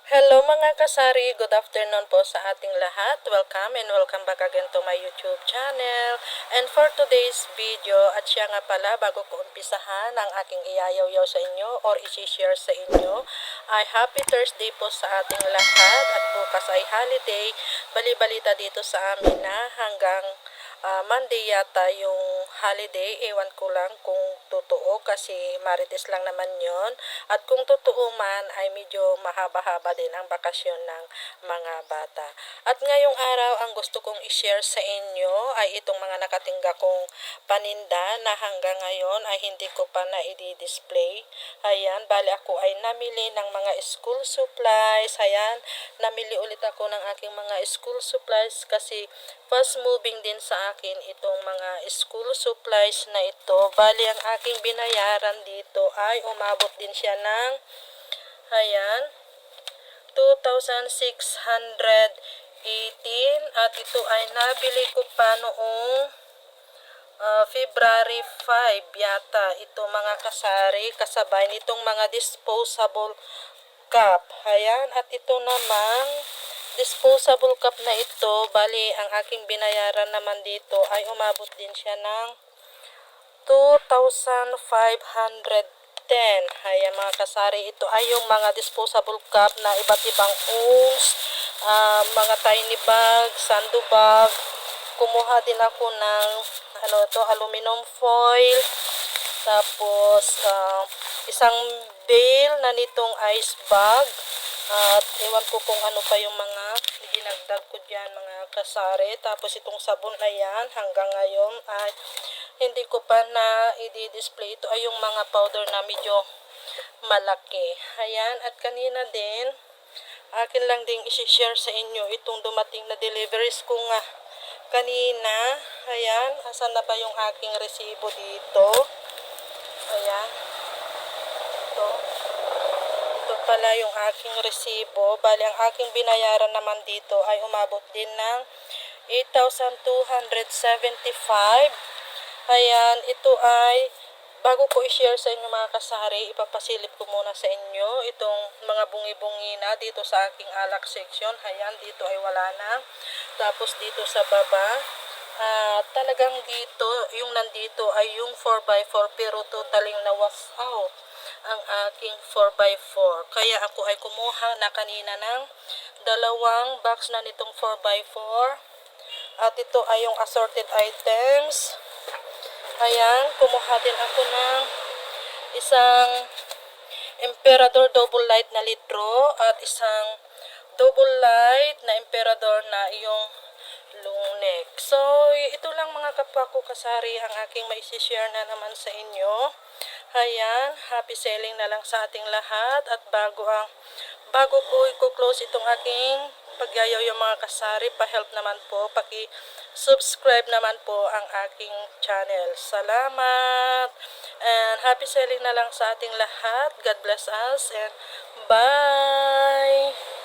Hello mga kasari, good afternoon po sa ating lahat. Welcome and welcome back again to my YouTube channel. And for today's video, at siya nga pala, bago ko umpisahan ang aking iyayaw-yaw sa inyo or isi-share sa inyo, ay happy Thursday po sa ating lahat at bukas ay holiday. Bali-balita dito sa amin na hanggang Monday yata yung holiday. Ewan ko lang kung totoo kasi Marites lang naman yon. At kung totoo man ay medyo mahaba-haba din ang bakasyon ng mga bata. At ngayong araw ang gusto kong i-share sa inyo ay itong mga nakatingga kong paninda na hanggang ngayon ay hindi ko pa na i-display. Ayan, bali ako ay namili ng mga school supplies. Ayan, namili ulit ako ng aking mga school supplies kasi fast moving din sa akin itong mga school supplies na ito. Bali ang aking binayaran dito ay umabot din siya ng ayan 2,618 at ito ay nabili ko pa noong February 5 yata ito mga kasari, kasabay nitong mga disposable cup. Ayan, at ito namang disposable cup na ito, bali ang aking binayaran naman dito ay umabot din siya ng 2,510. Ayan mga kasari, ito ay yung mga disposable cup na iba't ibang owns, mga tiny bag, sando bag. Kumuha din ako ng aluminum foil, tapos isang bale na nitong ice bag, at ewan ko kung ano pa yung mga ginagdag ko dyan mga kasari. Tapos itong sabon na yan hanggang ngayon ay hindi ko pa na i-display. Ito ay yung mga powder na medyo malaki. Ayan, at kanina din akin lang ding isi-share sa inyo itong dumating na deliveries ko nga kanina. Ayan, asan na ba yung aking resibo dito? Ayan, ito pala yung aking resibo. Bali ang aking binayaran naman dito ay umabot din ng 8,275. Ayan, ito ay bago ko i-share sa inyo mga kasari, ipapasilip ko muna sa inyo itong mga bungi-bungi na dito sa aking alak section. Ayan, dito ay wala na. Tapos dito sa baba, talagang dito, yung nandito ay yung 4x4 pero totaling nawas out ang aking 4x4. Kaya ako ay kumuha na kanina ng dalawang box na nitong 4x4. At ito ay yung assorted items. Ayan, kumuha din ako ng isang Emperador double light na litro at isang double light na Emperador na yung long neck. So, ito lang mga kapwa ko kasari ang aking maisishare na naman sa inyo. Ayan, happy selling na lang sa ating lahat. At bago ko i-close itong aking pagyayaw yung mga kasari, pa-help naman po, paki-subscribe naman po ang aking channel. Salamat! And happy selling na lang sa ating lahat. God bless us and bye!